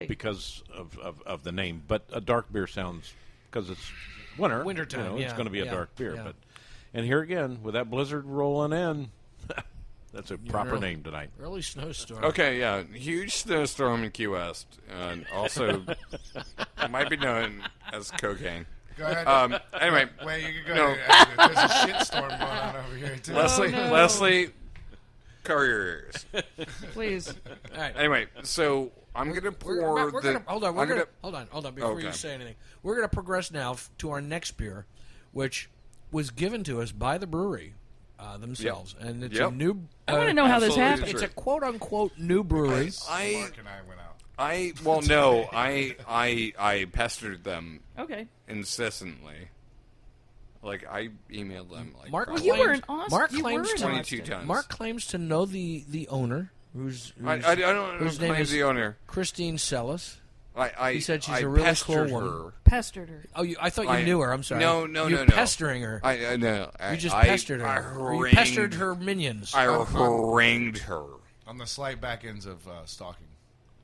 because of the name. But a dark beer sounds, because it's wintertime. It's going to be a dark beer. Yeah. But and here again with that blizzard rolling in, that's a proper name tonight. Early snowstorm. Okay, yeah, huge snowstorm in Key West, and also might be known as cocaine. Go ahead. Anyway, Wait, you can go ahead. There's a shitstorm going on over here too. Leslie, cover your ears. Please. All right. Anyway, so I'm gonna pour hold on. Before you say anything, we're gonna progress now to our next beer, which was given to us by the brewery themselves, and it's a new. I want to know how this happened. It's a quote unquote new brewery. Mark and I went out. I pestered them. Okay. Incessantly. Like, I emailed them. Like, Mark, well, you were in Austin. Mark you claims were in 22 Austin. times. Mark claims to know the owner, I don't whose name claim is the owner. Christine Celis. He said she's a really cool woman. Pestered her. Oh, I thought you knew her. I'm sorry. No. You're pestering her. No. You just pestered her. You pestered her minions. I harangued her. On the slight back ends of stalking.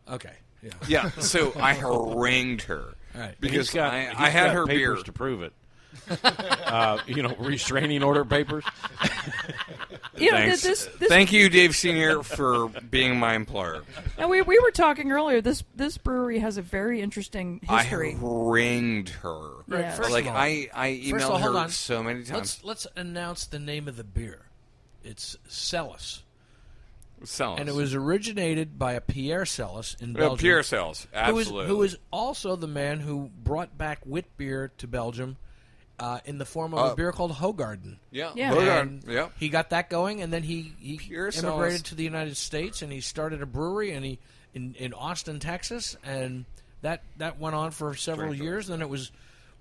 Okay. Yeah. Yeah, so I harangued her. All right. Because I had her papers beer. to prove it. Restraining order papers. Thanks. Thank you, Dave Sr., for being my employer. And we were talking earlier. This brewery has a very interesting history. I harangued her. Yeah. First Like, of all, I emailed her so many times. Let's announce the name of the beer. It's Celis. Celis. And it was originated by a Pierre Celis in Belgium. Pierre Celis, absolutely. Who is also the man who brought back wit beer to Belgium in the form of a beer called Hoegaarden. Yeah. And Yeah. he got that going, and then he Pierre immigrated Celis. to the United States, and he started a brewery in Austin, Texas, and that went on for several years. Then it was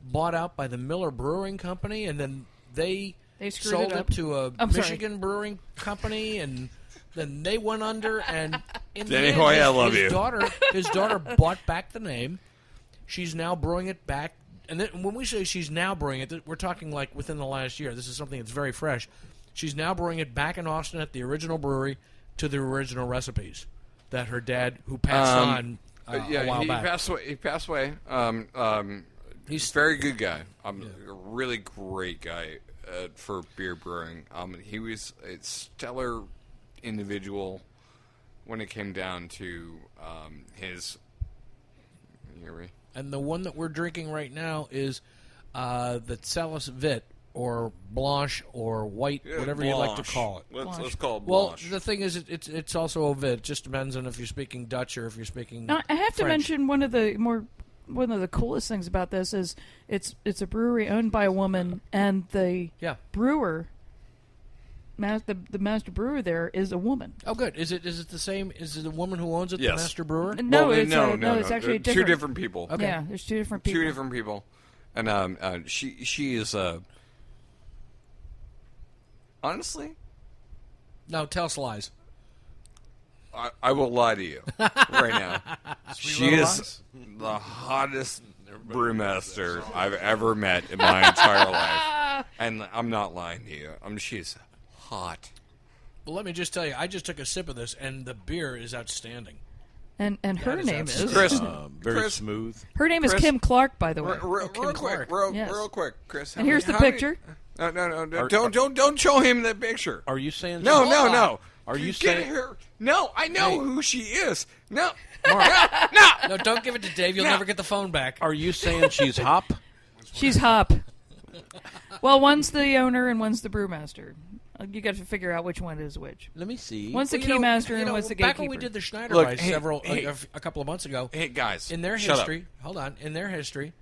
bought out by the Miller Brewing Company, and then they screwed sold it up. to a Michigan Brewing Company, and then they went under, and in the end, Hoy, I love you. his daughter bought back the name. She's now brewing it back. And then when we say she's now brewing it, we're talking like within the last year. This is something that's very fresh. She's now brewing it back in Austin at the original brewery to the original recipes that her dad, who passed on a while back. He passed away. He's a very good guy. A really great guy for beer brewing. He was a stellar individual when it came down to his. And the one that we're drinking right now is the Celis Vit, or Blanche, or White, whatever you like to call it. Let's call it Well, Blanche. the thing is, it's also a Vit. It just depends on if you're speaking Dutch or if you're speaking Now, I have to French. mention one of the coolest things about this is it's a brewery owned by a woman, and the brewer, the master brewer there is a woman. Oh, good. Is it the same? Is it the woman who owns it, Yes. the master brewer? No, Well, no, it's actually Two different. different people. Okay. Yeah, there's two different people. Two different people, and she is honestly. No, tell us lies. I will lie to you right now. She little is the hottest brewmaster I've ever met in my entire life, and I'm not lying to you. She's hot. Well, let me just tell you, I just took a sip of this, and the beer is outstanding. And her is name is Chris. Very Chris. smooth. her name is Chris. Kim Clark, by the way. Real Clark. quick, Yes. real quick, Chris. And here's the how many- picture. No, don't show him the picture. Are you saying? No. Are you Get saying? her? No, I know who she is. No, No, don't give it to Dave. You'll No. never get the phone back. Are you saying she's hop? She's Hop. Well, one's the owner and one's the brewmaster. You got to figure out which one is which. Let me see. One's the Well, keymaster and one's the gatekeeper. Back when we did the Schneider Look, Weiss hey, a couple of months ago, Hey guys, in their shut history, hold on, in their history,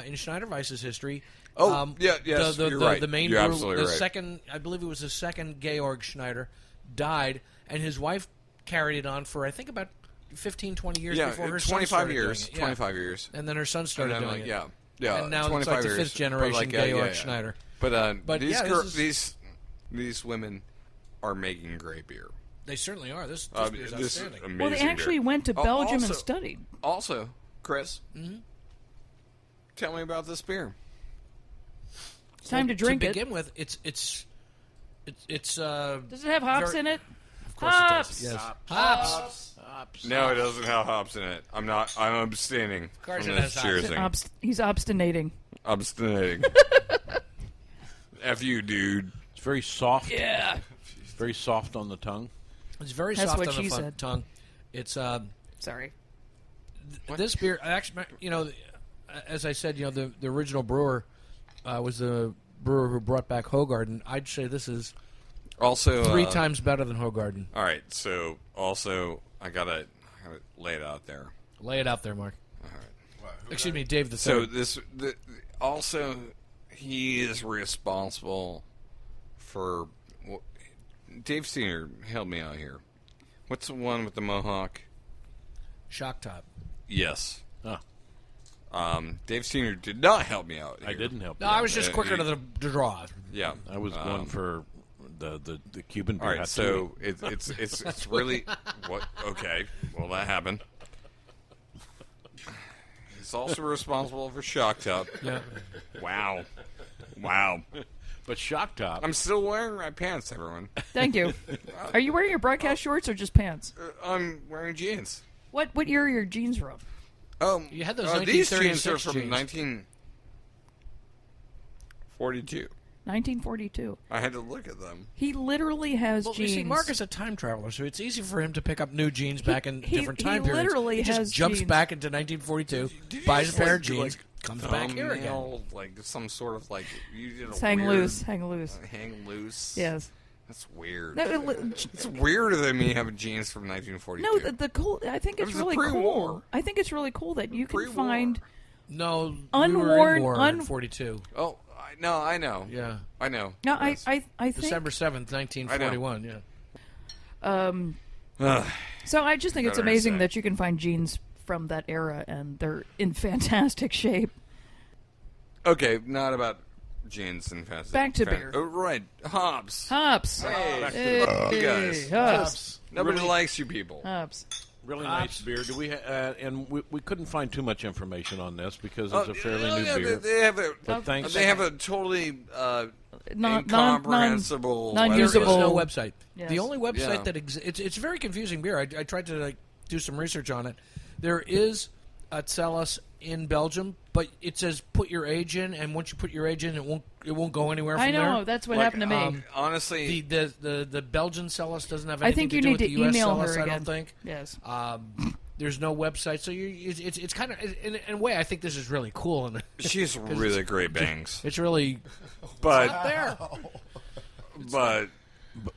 in Schneider Weiss's history. Yes, the you're right. The main You're brewer, absolutely the right. second, I believe it was the second Georg Schneider, died, and his wife carried it on for I think about 15, 20 years Yeah, before her son 25 started years. doing it. 25 years. And then her son started And then, doing it. Yeah. And now it's 25 like the years. fifth generation But Georg Schneider. But yeah, these women are making great beer. They certainly are. This beer is This is outstanding. amazing. Well, they actually beer. went to Belgium also- and studied. Also, Chris, tell me about this beer. It's time to drink to it. begin with, it's Does it have hops very- in it? Of course it does. Yes. Hops. No, it doesn't have hops in it. I'm abstaining. Of course from it this has hops. cheersing. He's obstinating. Abstaining. F you, dude. It's very soft. Yeah. Very soft on the tongue. It's very That's soft what on she the said. tongue. It's Sorry. this beer. Actually, as I said, the original brewer was the brewer who brought back Hogarden. I'd say this is Also, 3 times better than Hogarden. All right, so also I gotta lay it out there. Lay it out there, Mark. All right. Excuse me, Dave the So Third. Also he is responsible for. Dave Senior, help me out here. What's the one with the mohawk? Shock Top. Yes. Oh. Dave Senior did not help me out here. I didn't help. No, you I out. was just quicker to the draw. Yeah, I was going for the Cuban beer. All right, so it's really what? Okay, well that happened. He's also responsible for Shock Top. Yeah. Wow. But Shock Top. I'm still wearing my pants, everyone. Thank you. Are you wearing your broadcast shorts or just pants? I'm wearing jeans. What year are your jeans from? You had those these 1936 jeans are from jeans. 1942. 1942. I had to look at them. He literally has Well, jeans. you see, Mark is a time traveler, so it's easy for him to pick up new jeans back in different time he periods. literally He just has jumps jeans. back into 1942, Did you buys just, a pair of do, jeans, comes back here again. thumbnail, like some sort of you did a Hang weird, loose. Hang loose. hang loose. Yes. That's weird. No, It's weirder than me having jeans from 1942. no, the cool. I think it's was a really pre-war. cool. I think it's really cool that you can Pre-war. find. No, we Unworn- were in war in un- 42. Oh, I know. Yeah. I know. No, Yes. I think. December 7th, 1941, yeah. So I just think it's Better amazing say. that you can find jeans from that era and they're in fantastic shape. Okay, not about jeans and fancy. Back to beer. Oh, right. Hops. Hops. Hey, you guys. Hops. Nobody Really? likes you people. Hops. Really nice beer. Do we? And we couldn't find too much information on this because it's a fairly new beer. They have a, But thanks. they have a totally Non- incomprehensible. non-usable- There is no website. Yes. The only website Yeah. that exists, it's a very confusing beer. I tried to do some research on it. There is a Celis in Belgium, but it says put your age in, and once you put your age in, it won't go anywhere from I know. there. That's what happened to me. Honestly, The Belgian Celis doesn't have I anything think to you do need with to the U.S. email Celis, her I again. don't think. Yes. There's no website, so it's kind of in a way I think this is really cool, and she has really great bangs. it's really But there.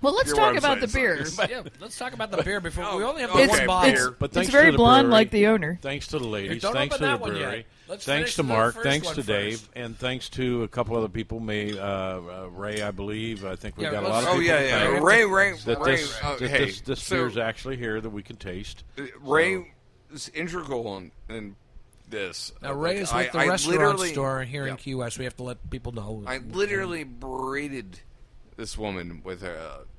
Well, let's Your talk about the website beer. sucks. Yeah, let's talk about the beer before we only have okay, one It's, bottle. it's, But it's thanks very to the blonde brewery. like the owner. Thanks to the ladies. Don't Thanks open to the that one brewery. yet. Let's Thanks finish to the Mark. first Thanks one to Dave. first. And thanks to a couple other people. Ray, I believe. I think we've Yeah, got a let's- lot of oh people. yeah, to thank Ray. That this, oh, that hey, this so beer's actually here that we can taste. Ray is integral in this. Now, Ray is with the I restaurant literally- store here yeah. in Key West. We have to let people know. I literally berated this woman with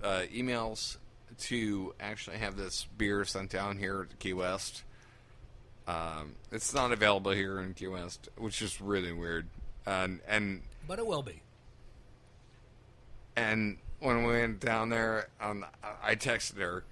emails to actually have this beer sent down here to Key West. It's not available here in Key West, which is really weird. And But it will be. when we went down there, I texted her.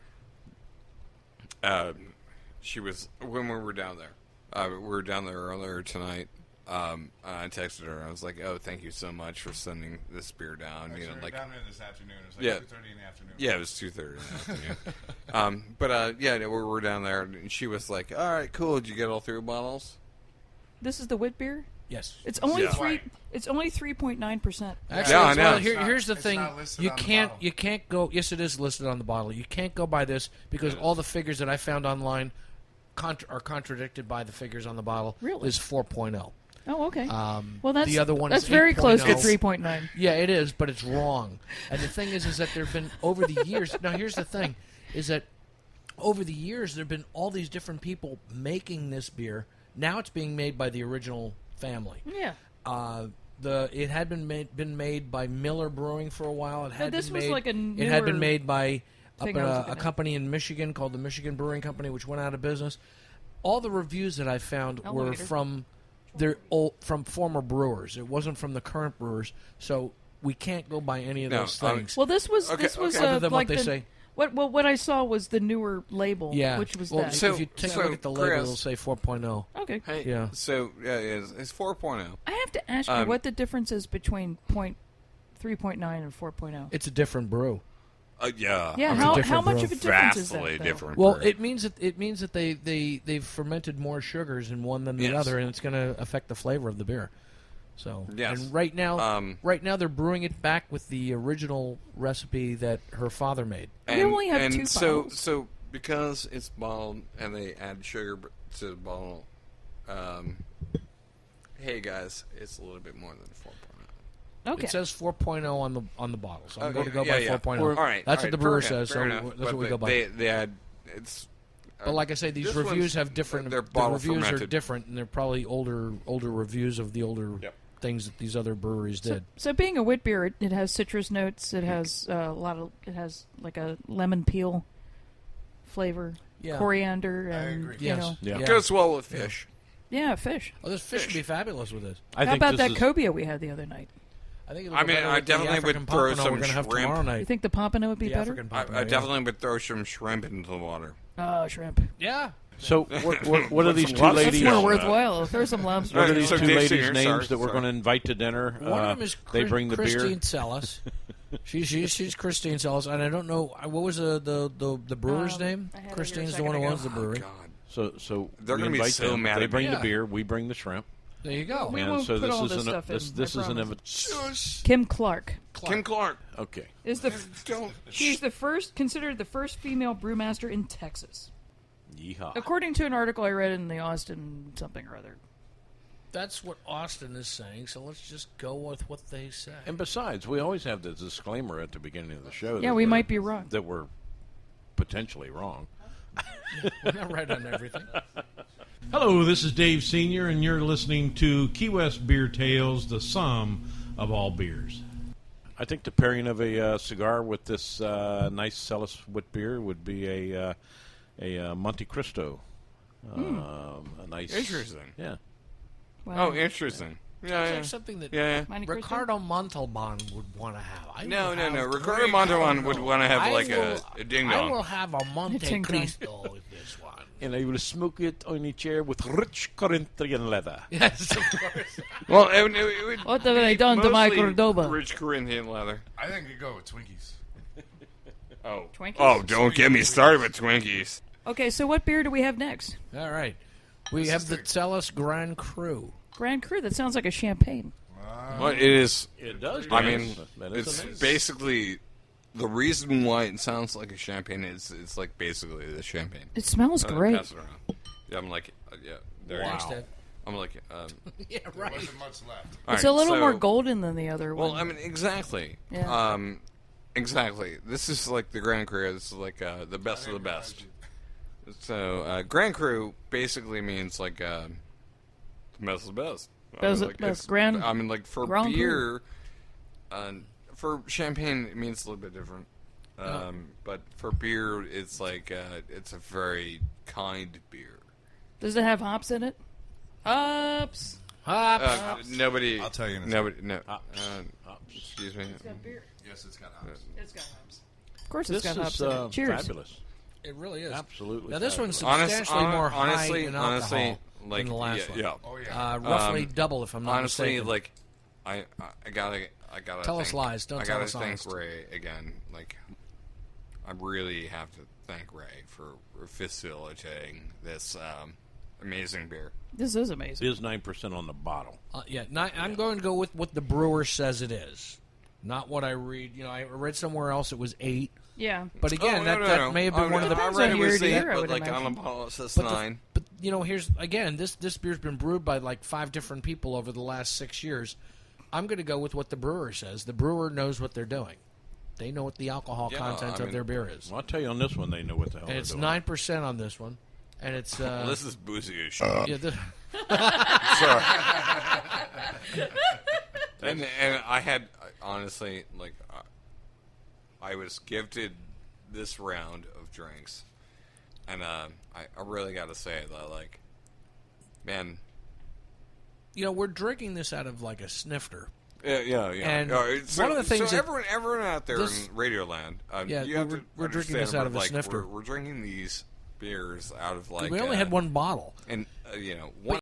She was when we were down there. We were down there earlier tonight. I texted her. I was like, "Oh, thank you so much for sending this beer down." Actually, You know, we were like down there this afternoon. It was like Yeah. 2:30 in the afternoon. yeah, it was 2:30 in the afternoon. We were down there, and she was like, "All right, cool. Did you get all 3 bottles?" This is the wit beer. Yes. It's only Yeah. 3. It's only 3.9%. Actually, Yeah, I well, know. here's the It's thing: not listed you on the can't bottle. go. Yes, it is listed on the bottle. You can't go by this because all the figures that I found online are contradicted by the figures on the bottle. Really? Is 4.0. Oh, okay. Well, that's the other one that's is very close to 8.0. 3.9. Yeah, it is, but it's wrong. And the thing is that there have been over the years. Now, here's the thing: is that over the years there have been all these different people making this beer. Now it's being made by the original family. Yeah. It had been made by Miller Brewing for a while. It had this been was made, like a It had been newer made by thing I was a looking at. company in Michigan called the Michigan Brewing Company, which went out of business. All the reviews that I found were Elevator. from former brewers. It wasn't from the current brewers, so we can't go by any of No, those things. Well, this was Okay, this was okay. Other than like what they the say. What I saw was the newer label. Yeah. Which was well, that. So if you take a look at the label, Chris, it'll say 4.0. Okay. Hey, Yeah. So it's 4.0. I have to ask you what the difference is between 3.9 and 4.0. It's a different brew. Yeah. It's How much brew. of a difference is that? Vastly Though? different. Well, brew. it means that they've fermented more sugars in one than the other, and it's going to affect the flavor of the beer. So, and right now they're brewing it back with the original recipe that her father made. We only have 2 bottles. So because it's bottled and they add sugar to the bottle, hey guys, it's a little bit more than 4.0. Okay. It says 4.0 on the bottle, so I'm going to go yeah, by yeah. 4.0. All right, That's what the brewer fair says, enough, so fair that's enough. what we go by. They add it's. But like I say, these this reviews one's- have different. they're The bottle reviews are fermented. different, and they're probably older reviews of the older things that these other breweries did. So being a wit beer, it has citrus notes. It has it has like a lemon peel flavor, coriander, and agree. you know. Yeah. It goes well with fish. Yeah, fish. Oh, this fish would be fabulous with this. I How think about this that cobia we had the other night? I think. I mean, I definitely would throw some we're gonna have shrimp. tomorrow You night. think the pompano would be The better? African I pompano, definitely would throw some shrimp into the water. Oh, shrimp. Yeah. So what are these two That's ladies? That's more worthwhile. Throw some lobster. What are Right, these so two Dave ladies' Singer, names that we're sorry. going to invite to dinner? One of them is they bring the Christine beer. Celis. She's Christine Celis, and I don't know what was the brewer's name. I had it here a Christine's the second one who ago. owns the brewery. God. So They're we gonna be invite so them. mad They at bring me. the Yeah. beer. We bring the shrimp. There you go. We And won't so put all this this is stuff in, this I is an promise. Kim Clark Kim Clark okay. is the don't. she's the first considered the first female brewmaster in Texas, Yeehaw. according to an article I read in the Austin something or other. That's what Austin is saying, so let's just go with what they say. And besides, we always have the disclaimer at the beginning of the show. Yeah, that we we're- might be wrong. That we're potentially wrong. We're not right on everything. Hello, this is Dave Sr., and you're listening to Key West Beer Tales, the sum of all beers. I think the pairing of a cigar with this nice Celis wit beer would be a Monte Cristo. A nice, Interesting. Yeah. Wow. Oh, interesting. Yeah, It's yeah. like something that Yeah. Monte Cristo? Ricardo Montalban would want to have. No. Ricardo Montalban would want to have I like will- a ding I will dong. have a Monte Ding dong. Cristo with this one. And I will smoke it on a chair with rich Corinthian leather. Yes, of course. Well, it would What have I done to my mostly Cordoba? Rich Corinthian leather. I think you go with Twinkies. Oh, Twinkies? oh! Don't get me started with Twinkies. Okay, so what beer do we have next? All right. We have the Celis Grand Cru. Grand Cru. That sounds like a champagne. Well, it is. It does. I mean, that is it's amazing. basically the reason why it sounds like a champagne is it's like basically the champagne. It smells great. Pass it around. Yeah, I'm like, yeah, there Thanks, you go. Dave. I'm like, Yeah, There right. wasn't much left. all It's right, a little so- more golden than the other Well, one. I mean, exactly. Yeah. Exactly. This is like the Grand Cru. This is like the best of the best. So, Grand Cru basically means like the best of the best. Best of like, the best. it's- Grand- I mean, like for Grand Cru. beer, for champagne, it means a little bit different. But for beer, it's like it's a very kind beer. Does it have hops in it? Hops. Nobody. I'll tell you in a Nobody. No. Hops. Excuse me. Yes, it's got hops. It's got hops. Of course, This it's got is hops in it. Cheers. fabulous. It really is. Absolutely. Now, this one's fabulous. substantially more high in alcohol honestly, like than the last one. yeah. Oh yeah. Roughly double, if I'm not Honestly, mistaken. like, I gotta Tell us lies. Don't I tell gotta us thank honest. Ray again. Like, I really have to thank Ray for facilitating this amazing beer. This is It amazing. is 9% on the bottle. I'm going to go with what the brewer says it is, not what I read. You know, I read somewhere else it was 8. Yeah. But again, that may have been one of the. I Depends read on it was year to 8, year, I but would like on imagine. the bottle it says But 9. But you know, here's again, this beer's been brewed by like 5 different people over the last 6 years. I'm going to go with what the brewer says. The brewer knows what they're doing. They know what the alcohol Yeah, content I of mean- their beer is. Well, I'll tell you on this one, they know what the hell And they're it's doing. 9% on this one, and it's Well, this is boozy as shit. yeah, Sorry. and I had honestly like I was gifted this round of drinks, and I really got to say that man, you know, we're drinking this out of like a snifter. Yeah. And So, one of the things so that everyone out there this- in Radioland, Yeah, you have we're to drinking understand, this out of a like, snifter. We're drinking these beers out of like we only had one bottle. and one